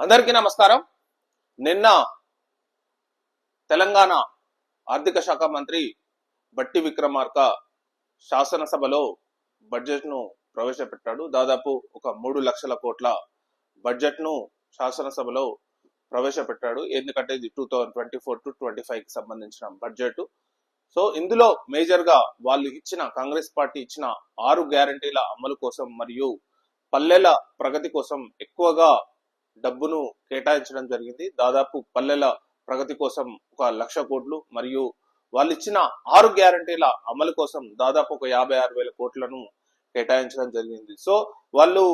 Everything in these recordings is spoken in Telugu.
అందరికీ నమస్కారం. నిన్న తెలంగాణ ఆర్థిక శాఖ మంత్రి బట్టి విక్రమార్క శాసనసభలో బడ్జెట్ ను ప్రవేశపెట్టాడు. దాదాపు ఒక 3 లక్షల కోట్ల బడ్జెట్ ను శాసనసభలో ప్రవేశపెట్టాడు. ఎందుకంటే ఇది 2024 to 25 కి సంబంధించిన బడ్జెట్. సో ఇందులో మేజర్ గా వాళ్ళు ఇచ్చిన కాంగ్రెస్ పార్టీ ఇచ్చిన 6 గ్యారంటీల అమలు కోసం మరియు పల్లెల ప్రగతి కోసం ఎక్కువగా డబ్బును కేటాయించడం జరిగింది. దాదాపు పల్లెల ప్రగతి కోసం 1,00,000 కోట్లు మరియు వాళ్ళు ఇచ్చిన 6 గ్యారంటీల అమలు కోసం దాదాపు ఒక 56,000 కోట్లను కేటాయించడం జరిగింది. సో వాళ్ళు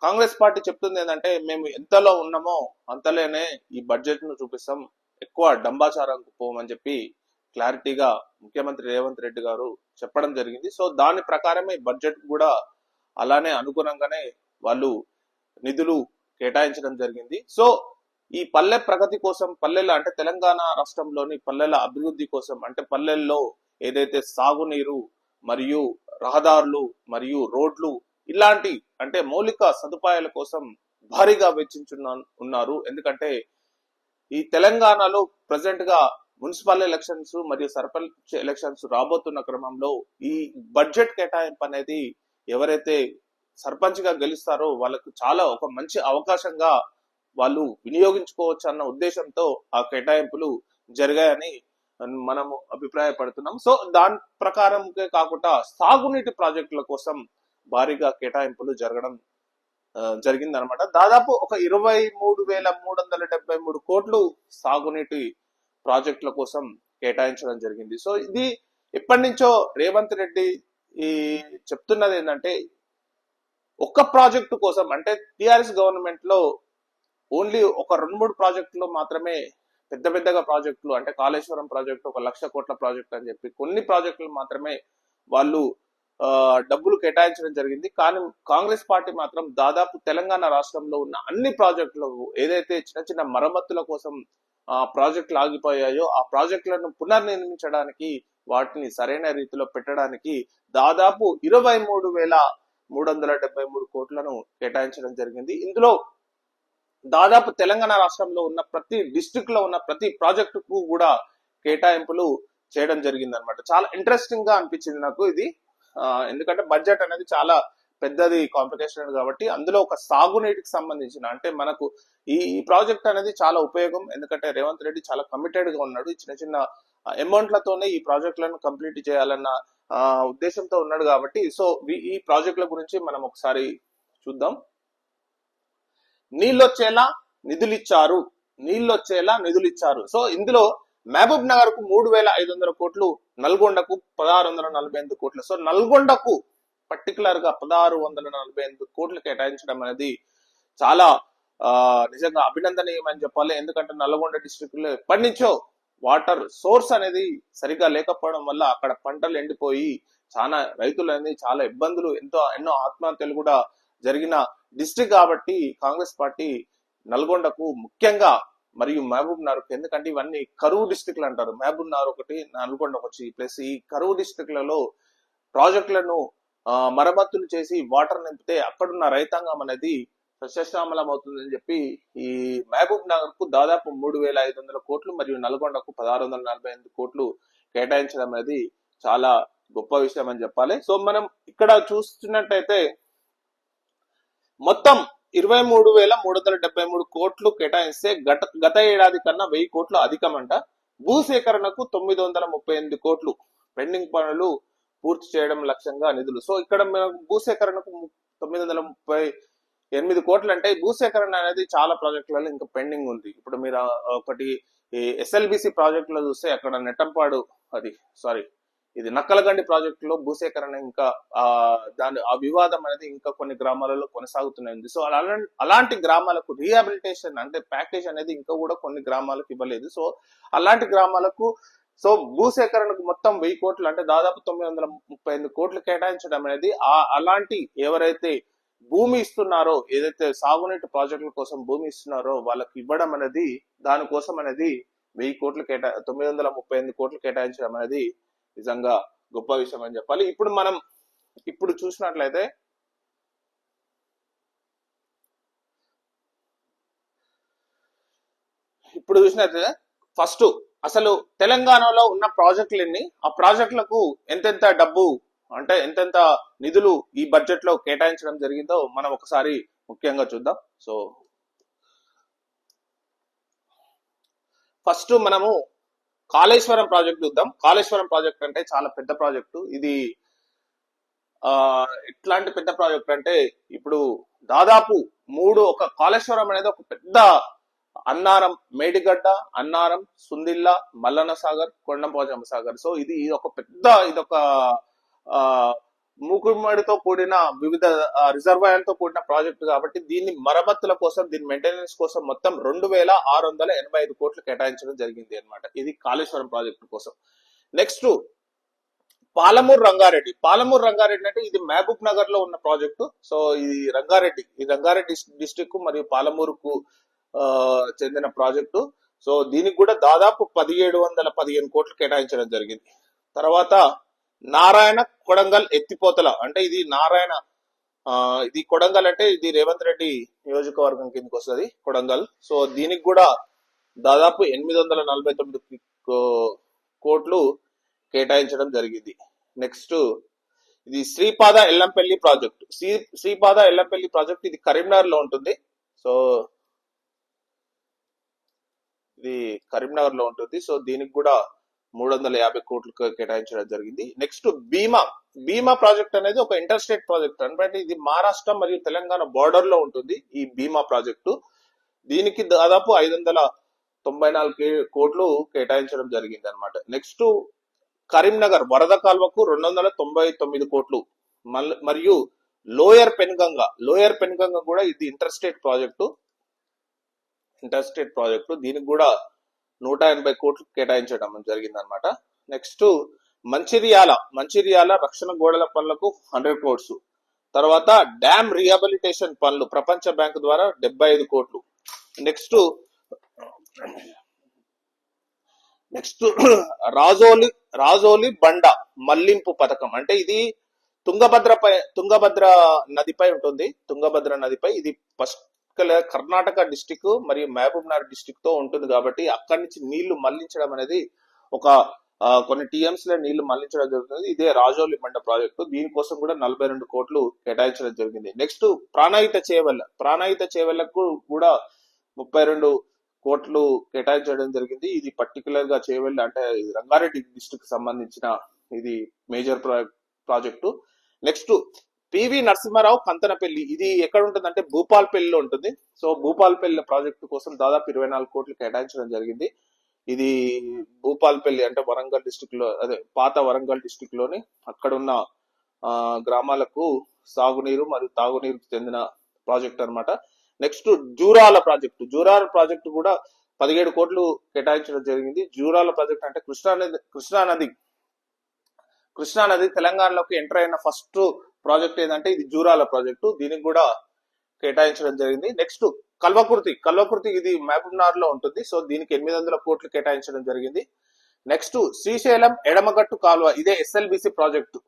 కాంగ్రెస్ పార్టీ చెప్తుంది ఏంటంటే మేము ఎంతలో ఉన్నామో అంతలోనే ఈ బడ్జెట్ ను చూపిస్తాం, ఎక్కువ డంబాచారంకు పోమని చెప్పి క్లారిటీగా ముఖ్యమంత్రి రేవంత్ రెడ్డి గారు చెప్పడం జరిగింది. సో దాని ప్రకారమే బడ్జెట్ కూడా అలానే అనుగుణంగానే వాళ్ళు నిధులు కేటాయించడం జరిగింది. సో ఈ పల్లె ప్రగతి కోసం, పల్లెల అంటే తెలంగాణ రాష్ట్రంలోని పల్లెల అభివృద్ధి కోసం, అంటే పల్లెల్లో ఏదైతే సాగునీరు మరియు రహదారులు మరియు రోడ్లు ఇలాంటి అంటే మౌలిక సదుపాయాల కోసం భారీగా ఉన్నారు. ఎందుకంటే ఈ తెలంగాణలో ప్రజెంట్ గా మున్సిపల్ ఎలక్షన్స్ మరియు సర్పంచ్ ఎలక్షన్స్ రాబోతున్న క్రమంలో ఈ బడ్జెట్ కేటాయింపు అనేది ఎవరైతే సర్పంచ్ గా గెలుస్తారో వాళ్ళకు చాలా ఒక మంచి అవకాశంగా వాళ్ళు వినియోగించుకోవచ్చు అన్న ఉద్దేశంతో ఆ కేటాయింపులు జరిగాయని మనము అభిప్రాయపడుతున్నాం. సో దాని ప్రకారంకే కాకుండా సాగునీటి ప్రాజెక్టుల కోసం భారీగా కేటాయింపులు జరగడం జరిగిందనమాట. దాదాపు ఒక 23,373 కోట్లు సాగునీటి ప్రాజెక్టుల కోసం కేటాయించడం జరిగింది. సో ఇది ఎప్పటి నుంచో రేవంత్ రెడ్డి చెప్తున్నది ఏంటంటే ఒక్క ప్రాజెక్టు కోసం, అంటే టిఆర్ఎస్ గవర్నమెంట్ లో ఓన్లీ ఒక 2-3 ప్రాజెక్టులు మాత్రమే పెద్దగా ప్రాజెక్టులు, అంటే కాళేశ్వరం ప్రాజెక్టు 1,00,000 కోట్ల ప్రాజెక్టు అని చెప్పి కొన్ని ప్రాజెక్టులు మాత్రమే వాళ్ళు డబ్బులు కేటాయించడం జరిగింది. కానీ కాంగ్రెస్ పార్టీ మాత్రం దాదాపు తెలంగాణ రాష్ట్రంలో ఉన్న అన్ని ప్రాజెక్టులు ఏదైతే చిన్న మరమ్మతుల కోసం ప్రాజెక్టులు ఆగిపోయాయో ఆ ప్రాజెక్టులను పునర్నిర్మించడానికి వాటిని సరైన రీతిలో పెట్టడానికి దాదాపు 23,373 కోట్లను కేటాయించడం జరిగింది. ఇందులో దాదాపు తెలంగాణ రాష్ట్రంలో ఉన్న ప్రతి డిస్ట్రిక్ట్ లో ఉన్న ప్రతి ప్రాజెక్టుకు కూడా కేటాయింపులు చేయడం జరిగింది అనమాట. చాలా ఇంట్రెస్టింగ్ గా అనిపించింది నాకు ఇది. ఎందుకంటే బడ్జెట్ అనేది చాలా పెద్దది కాంప్లికేషన్ కాబట్టి అందులో ఒక సాగునీటికి సంబంధించిన, అంటే మనకు ఈ ప్రాజెక్ట్ అనేది చాలా ఉపయోగం. ఎందుకంటే రేవంత్ రెడ్డి చాలా కమిటెడ్ గా ఉన్నాడు. చిన్న అమౌంట్లతోనే ఈ ప్రాజెక్టులను కంప్లీట్ చేయాలన్న ఉద్దేశంతో ఉన్నాడు కాబట్టి సో ఈ ప్రాజెక్టుల గురించి మనం ఒకసారి చూద్దాం. నీళ్ళొచ్చేలా నిధులిచ్చారు. సో ఇందులో మహబూబ్ నగర్ కు 3,500 కోట్లు, నల్గొండకు 1,648 కోట్లు. సో నల్గొండకు పర్టికులర్ గా 1,648 కోట్లు కేటాయించడం అనేది చాలా నిజంగా అభినందనీయమని చెప్పాలి. ఎందుకంటే నల్గొండ డిస్ట్రిక్ట్ లో ఎప్పటి నుంచో వాటర్ సోర్స్ అనేది సరిగా లేకపోవడం వల్ల అక్కడ పంటలు ఎండిపోయి చాలా రైతులని చాలా ఇబ్బందులు, ఎన్నో ఆత్మహత్యలు కూడా జరిగిన డిస్ట్రిక్ట్ కాబట్టి కాంగ్రెస్ పార్టీ నల్గొండకు ముఖ్యంగా మరియు మహబూబ్ నగర్, ఎందుకంటే ఇవన్నీ కరువు డిస్ట్రిక్ట్లు అంటారు. మహబూబ్ నగర్ ఒకటి, నల్గొండ ఒకటి. ప్లస్ ఈ కరువు డిస్ట్రిక్ట్లలో ప్రాజెక్టులను మరమ్మతులు చేసి వాటర్ నింపితే అక్కడున్న రైతాంగం అనేది సస్యశ్యామలం అవుతుందని చెప్పి ఈ మహబూబ్ నగర్ కు దాదాపు 3,500 కోట్లు మరియు నల్గొండకు 1,648 కోట్లు కేటాయించడం అనేది చాలా గొప్ప విషయం అని చెప్పాలి. సో మనం ఇక్కడ చూస్తున్నట్టయితే మొత్తం 23,373 కోట్లు కేటాయిస్తే గత ఏడాది కన్నా 1,000 కోట్లు అధికమంట. భూసేకరణకు 938 కోట్లు, పెండింగ్ పనులు పూర్తి చేయడం లక్ష్యంగా నిధులు. సో ఇక్కడ భూసేకరణకు 938 కోట్లు అంటే భూసేకరణ అనేది చాలా ప్రాజెక్టులలో ఇంకా పెండింగ్ ఉంది. ఇప్పుడు మీరు ఒకటి ఎస్ఎల్బిసి ప్రాజెక్ట్ లో చూస్తే అక్కడ నెట్టంపాడు ఇది నక్కలగండి ప్రాజెక్టు లో భూసేకరణ ఇంకా ఆ వివాదం అనేది ఇంకా కొన్ని గ్రామాలలో కొనసాగుతుంది. సో అలాంటి గ్రామాలకు రీహాబిలిటేషన్ అంటే ప్యాకేజ్ అనేది ఇంకా కూడా కొన్ని గ్రామాలకు ఇవ్వలేదు. సో అలాంటి గ్రామాలకు సో భూసేకరణకు మొత్తం 1,000 కోట్లు అంటే దాదాపు 938 కోట్లు కేటాయించడం అనేది అలాంటి ఎవరైతే భూమి ఇస్తున్నారో, ఏదైతే సాగునీటి ప్రాజెక్టుల కోసం భూమి ఇస్తున్నారో వాళ్ళకి ఇవ్వడం అనేది, దానికోసం అనేది 1,000 కోట్లు 938 కోట్లు కేటాయించడం అనేది నిజంగా గొప్ప విషయం అని చెప్పాలి. ఇప్పుడు చూసినట్లయితే ఇప్పుడు చూసినట్లయితే ఫస్ట్ అసలు తెలంగాణలో ఉన్న ప్రాజెక్టులన్నీ, ఆ ప్రాజెక్టులకు ఎంతెంత డబ్బు అంటే ఎంతెంత నిధులు ఈ బడ్జెట్ లో కేటాయించడం జరిగిందో మనం ఒకసారి ముఖ్యంగా చూద్దాం. సో ఫస్ట్ మనము కాళేశ్వరం ప్రాజెక్ట్ చూద్దాం. కాళేశ్వరం ప్రాజెక్ట్ అంటే చాలా పెద్ద ప్రాజెక్టు. ఇది ఆ ఎట్లాంటి పెద్ద ప్రాజెక్ట్ అంటే ఇప్పుడు దాదాపు ఒక కాళేశ్వరం అనేది ఒక పెద్ద అన్నారం, మేడిగడ్డ, అన్నారం, సుందిల్ల, మల్లన్న సాగర్, కొండంపోచమ్మ సాగర్. సో ఇది ఒక పెద్ద ఇదొక ఆ మూకుమ్మడితో కూడిన వివిధ రిజర్వాయర్లతో కూడిన ప్రాజెక్టు కాబట్టి దీన్ని మరమ్మతుల కోసం, దీని మెయింటెనెన్స్ కోసం మొత్తం 2685 కోట్లు కేటాయించడం జరిగింది అన్నమాట. ఇది కాళేశ్వరం ప్రాజెక్టు కోసం. నెక్స్ట్ పాలమూరు రంగారెడ్డి. పాలమూరు రంగారెడ్డి అంటే ఇది మహబూబ్ నగర్ లో ఉన్న ప్రాజెక్టు. సో ఈ రంగారెడ్డి డిస్టిక్ మరియు పాలమూరుకు చెందిన ప్రాజెక్టు. సో దీనికి కూడా దాదాపు 1715 కోట్లు కేటాయించడం జరిగింది. తర్వాత నారాయణ కొడంగల్ ఎత్తిపోతల అంటే ఇది ఇది కొడంగల్ అంటే ఇది రేవంత్ రెడ్డి నియోజకవర్గం కిందకి వస్తుంది కొడంగల్. సో దీనికి కూడా దాదాపు 849 కోట్లు కేటాయించడం జరిగింది. నెక్స్ట్ ఇది శ్రీపాద ఎల్లంపల్లి ప్రాజెక్ట్. శ్రీపాద ఎల్లంపల్లి ప్రాజెక్ట్ ఇది కరీంనగర్ లో ఉంటుంది. సో ఇది కరీంనగర్ లో ఉంటుంది. సో దీనికి కూడా 350 కోట్లు కేటాయించడం జరిగింది. నెక్స్ట్ భీమా ప్రాజెక్ట్ అనేది ఒక ఇంటర్ స్టేట్ ప్రాజెక్ట్ అంటే ఇది మహారాష్ట్ర మరియు తెలంగాణ బార్డర్ లో ఉంటుంది ఈ భీమా ప్రాజెక్టు. దీనికి దాదాపు 594 కోట్లు కేటాయించడం జరిగింది అనమాట. నెక్స్ట్ కరీంనగర్ వరద కాల్వకు 299 కోట్లు మరియు లోయర్ పెన్గంగ కూడా ఇది ఇంటర్ స్టేట్ ప్రాజెక్టు. దీనికి కూడా 180 కోట్లు కేటాయించడం జరిగింది అనమాట. నెక్స్ట్ మంచిర్యాల రక్షణ గోడల పనులకు 100 కోట్స్. తర్వాత డ్యామ్ రీహాబిలిటేషన్ పనులు ప్రపంచ బ్యాంకు ద్వారా 75 కోట్లు. నెక్స్ట్ రాజోలి బండ మళ్లింపు పథకం అంటే ఇది తుంగభద్ర నదిపై ఉంటుంది. తుంగభద్ర నదిపై ఇది కర్ణాటక డిస్టిక్ మరియు మహబూబ్ నగర్ డిస్టిక్ తో ఉంటుంది కాబట్టి అక్కడి నుంచి నీళ్లు మళ్లించడం అనేది కొన్ని టీఎంస్ లో నీళ్లు మళ్లించడం జరుగుతుంది. ఇదే రాజోలి బండ ప్రాజెక్టు. దీనికోసం కూడా 42 కోట్లు కేటాయించడం జరిగింది. నెక్స్ట్ ప్రాణహిత చేవెళ్లకు కూడా 32 కోట్లు కేటాయించడం జరిగింది. ఇది పర్టికులర్ గా చేవెళ్ళ అంటే రంగారెడ్డి డిస్టిక్ సంబంధించిన ఇది major project. Next PV Narasimha Rao Kanthanapalli. ఇది ఎక్కడ ఉంటుందంటే భూపాల్పల్లిలో ఉంటుంది. సో భూపాల్పల్లి ప్రాజెక్టు కోసం దాదాపు 24 కోట్లు కేటాయించడం జరిగింది. ఇది భూపాల్పల్లి అంటే వరంగల్ డిస్టిక్ లో పాత వరంగల్ డిస్టిక్ లోని అక్కడున్న గ్రామాలకు సాగునీరు మరియు తాగునీరుకు చెందిన ప్రాజెక్ట్ అనమాట. నెక్స్ట్ జూరాల ప్రాజెక్టు కూడా 17 కోట్లు కేటాయించడం జరిగింది. జూరాల ప్రాజెక్ట్ అంటే కృష్ణా నది తెలంగాణలోకి ఎంటర్ అయిన ఫస్ట్ ప్రాజెక్ట్ ఏదంటే ఇది జూరాల ప్రాజెక్టు. దీనికి కూడా కేటాయించడం జరిగింది. నెక్స్ట్ కల్వకుర్తి ఇది మహబూబ్ నగర్ లో ఉంటుంది. సో దీనికి 800 కోట్లు కేటాయించడం జరిగింది. నెక్స్ట్ శ్రీశైలం ఎడమగట్టు కాలువ ఇదే ఎస్ఎల్బిసి ప్రాజెక్టు.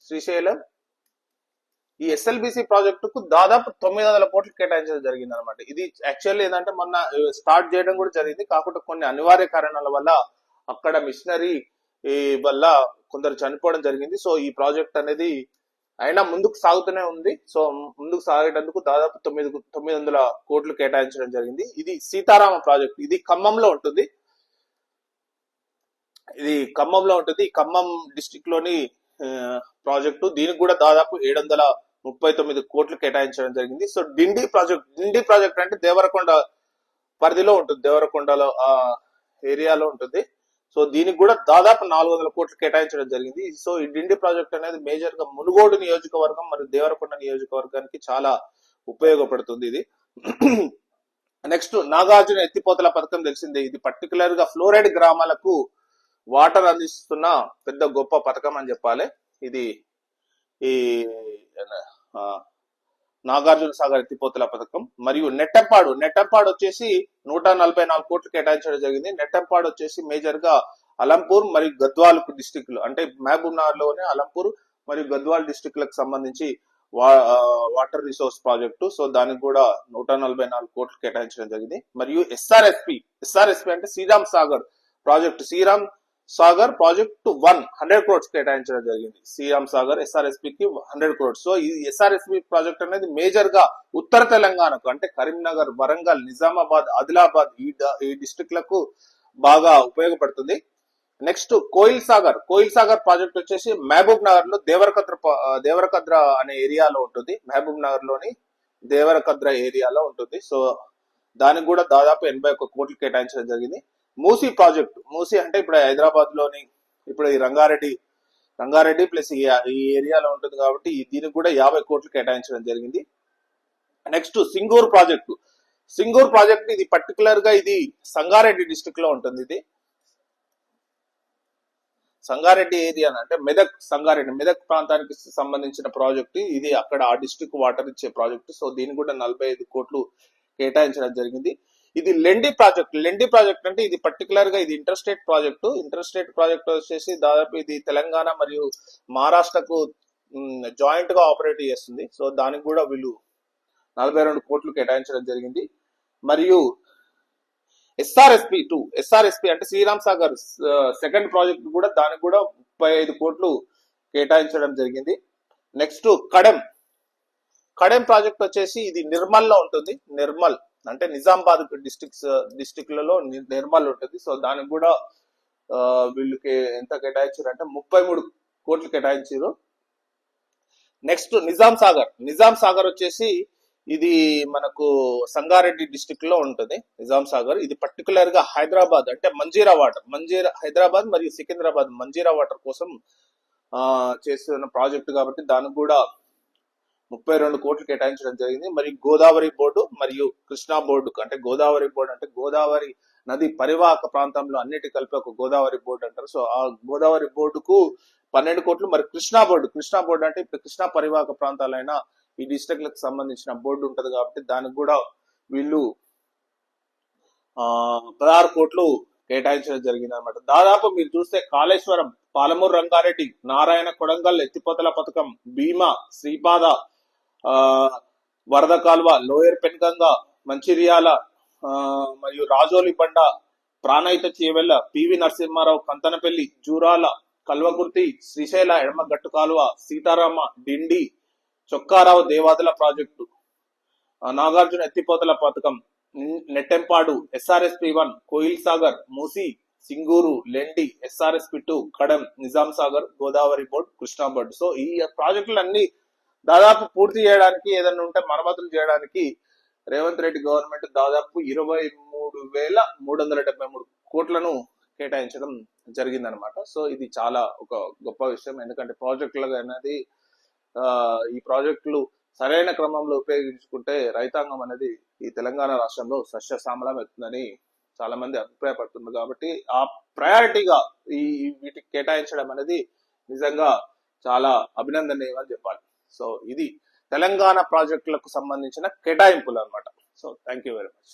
శ్రీశైలం ఈ ఎస్ఎల్బిసి ప్రాజెక్టుకు దాదాపు 900 కోట్లు కేటాయించడం జరిగింది అనమాట. ఇది యాక్చువల్లీ ఏంటంటే మొన్న స్టార్ట్ చేయడం కూడా జరిగింది. కాకుండా కొన్ని అనివార్య కారణాల వల్ల అక్కడ మిషనరీ వల్ల కొందరు చనిపోవడం జరిగింది. సో ఈ ప్రాజెక్ట్ అనేది అయినా ముందుకు సాగుతూనే ఉంది. సో ముందుకు సాగేటందుకు దాదాపు 900 కోట్లు కేటాయించడం జరిగింది. ఇది సీతారామ ప్రాజెక్ట్. ఇది ఖమ్మంలో ఉంటుంది. ఖమ్మం డిస్టిక్ లోని ప్రాజెక్టు. దీనికి కూడా దాదాపు 739 కోట్లు కేటాయించడం జరిగింది. సో డిండి ప్రాజెక్ట్ అంటే దేవరకొండ పరిధిలో ఉంటుంది, దేవరకొండలో ఏరియాలో ఉంటుంది. సో దీనికి కూడా దాదాపు 400 కోట్లు కేటాయించడం జరిగింది. సో ఈ డిండి ప్రాజెక్ట్ అనేది మేజర్ గా మునుగోడు నియోజకవర్గం మరియు దేవరకొండ నియోజకవర్గానికి చాలా ఉపయోగపడుతుంది ఇది. నెక్స్ట్ నాగార్జున ఎత్తిపోతల పథకం తెలిసిందే. ఇది పర్టికులర్ గా ఫ్లోరైడ్ గ్రామాలకు వాటర్ అందిస్తున్న పెద్ద గొప్ప పథకం అని చెప్పాలి. ఇది ఈ నాగార్జున సాగర్ ఎత్తిపోతల పథకం. మరియు నెట్టంపాడు వచ్చేసి 144 కోట్లు కేటాయించడం జరిగింది. నెట్టంపాడు వచ్చేసి మేజర్ గా అలంపూర్ మరియు గద్వాల్ డిస్టిక్ లో అంటే మహబూబ్ నగర్ లోనే అలంపూర్ మరియు గద్వాల్ డిస్టిక్ లకు సంబంధించి వాటర్ రిసోర్స్ ప్రాజెక్టు. సో దానికి కూడా 144 కోట్లు కేటాయించడం జరిగింది. మరియు ఎస్ఆర్ఎస్పి అంటే Sriram Sagar project, Sriram Sagar project 100 crores కేటాయించడం జరిగింది. శ్రీరామ్ సాగర్ ఎస్ఆర్ఎస్పికి 100 crores. సో ఈ ఎస్ఆర్ఎస్పి ప్రాజెక్ట్ అనేది మేజర్ గా ఉత్తర తెలంగాణకు అంటే కరీంనగర్, వరంగల్, నిజామాబాద్, ఆదిలాబాద్ ఈ డిస్ట్రిక్ట్లకు బాగా ఉపయోగపడుతుంది. నెక్స్ట్ కోయిల్ సాగర్ ప్రాజెక్ట్ వచ్చేసి మహబూబ్ నగర్ లో దేవరకద్ర అనే ఏరియాలో ఉంటుంది. మహబూబ్ నగర్ లోని దేవరకద్ర ఏరియాలో ఉంటుంది. సో దానికి కూడా దాదాపు 81 కోట్లు కేటాయించడం జరిగింది. మూసీ ప్రాజెక్టు, మూసీ అంటే ఇప్పుడు హైదరాబాద్ లోని ఇప్పుడు ఈ రంగారెడ్డి ప్లస్ ఈ ఏరియాలో ఉంటుంది కాబట్టి దీనికి కూడా 50 కోట్లు కేటాయించడం జరిగింది. నెక్స్ట్ సింగూర్ ప్రాజెక్ట్ ఇది పర్టికులర్ గా ఇది సంగారెడ్డి డిస్ట్రిక్ట్ లో ఉంటుంది. ఇది సంగారెడ్డి ఏరియా అంటే మెదక్ ప్రాంతానికి సంబంధించిన ప్రాజెక్టు ఇది. అక్కడ ఆ డిస్ట్రిక్ట్ వాటర్ ఇచ్చే ప్రాజెక్టు. సో దీనికి కూడా 45 కోట్లు కేటాయించడం జరిగింది. ఇది లెండి ప్రాజెక్ట్ అంటే ఇది పర్టికులర్ గా ఇది ఇంటర్ స్టేట్ ప్రాజెక్ట్ వచ్చేసి దాదాపు ఇది తెలంగాణ మరియు మహారాష్ట్రకు జాయింట్ గా ఆపరేట్ చేస్తుంది. సో దానికి కూడా వీళ్ళు 42 కోట్లు కేటాయించడం జరిగింది. మరియు ఎస్ఆర్ఎస్పి అంటే శ్రీరామ్ సాగర్ సెకండ్ ప్రాజెక్ట్ కూడా దానికి కూడా 35 కోట్లు కేటాయించడం జరిగింది. నెక్స్ట్ కడెం ప్రాజెక్ట్ వచ్చేసి ఇది నిర్మల్ లో ఉంటుంది. నిర్మల్ అంటే నిజామాబాద్ డిస్టిక్ లలో నిర్మల్ ఉంటుంది. సో దానికి కూడా వీళ్ళకి ఎంత కేటాయించారు అంటే 33 కోట్లు కేటాయించారు. నెక్స్ట్ నిజాం సాగర్ వచ్చేసి ఇది మనకు సంగారెడ్డి డిస్ట్రిక్ట్ లో ఉంటుంది. నిజాం సాగర్ ఇది పర్టికులర్ గా హైదరాబాద్ అంటే హైదరాబాద్ మరియు సికింద్రాబాద్ మంజీరా వాటర్ కోసం చేస్తున్న ప్రాజెక్టు కాబట్టి దానికి కూడా 32 కోట్లు కేటాయించడం జరిగింది. మరియు గోదావరి బోర్డు మరియు కృష్ణా బోర్డు అంటే గోదావరి నది పరివాహక ప్రాంతంలో అన్నిటి కలిపి ఒక గోదావరి బోర్డు అంటారు. సో ఆ గోదావరి బోర్డుకు 12 కోట్లు. మరి కృష్ణా బోర్డు అంటే ఇప్పుడు కృష్ణా పరివాహక ప్రాంతాలైన ఈ డిస్ట్రిక్ట్లకు సంబంధించిన బోర్డు ఉంటది కాబట్టి దానికి కూడా వీళ్ళు 16 కోట్లు కేటాయించడం జరిగింది అనమాట. దాదాపు మీరు చూస్తే కాళేశ్వరం, పాలమూరు రంగారెడ్డి, నారాయణ కొడంగల్ ఎత్తిపోతల పథకం, భీమా, శ్రీపాద వరద కాల్వ, లోయర్ పెన్గంగ, మంచిర్యాల మరియు రాజోలి బండ, ప్రాణహిత చేవెళ్ల, పివి నరసింహారావు కంతనపల్లి, జూరాల, కల్వకుర్తి, శ్రీశైల ఎడమ గట్టు కాలువ, సీతారామ, డిండి, చొక్కారావు దేవాదుల ప్రాజెక్టు, నాగార్జున ఎత్తిపోతల పథకం, నెట్టెంపాడు, ఎస్ఆర్ఎస్పి 1, కోయిల్ సాగర్, మూసీ, సింగూరు, లెండి, SRSP 2, Kadem, Nizam Sagar, Godavari board, Krishna board. So ఈ ప్రాజెక్టులన్నీ దాదాపు పూర్తి చేయడానికి ఏదైనా ఉంటే మరమ్మతులు చేయడానికి రేవంత్ రెడ్డి గవర్నమెంట్ దాదాపు 23,373 కోట్లను కేటాయించడం జరిగిందనమాట. సో ఇది చాలా ఒక గొప్ప విషయం. ఎందుకంటే ప్రాజెక్టులు అనేది ఈ ప్రాజెక్టులు సరైన క్రమంలో ఉపయోగించుకుంటే రైతాంగం అనేది ఈ తెలంగాణ రాష్ట్రంలో సస్యశ్యామలం అవుతుందని చాలా మంది అభిప్రాయపడుతున్నారు. కాబట్టి ఆ ప్రయారిటీగా వీటికి కేటాయించడం అనేది నిజంగా చాలా అభినందనీయం అని చెప్పాలి. సో ఇది తెలంగాణ ప్రాజెక్టులకు సంబంధించిన కేటాయింపులు అన్నమాట. So thank you very much.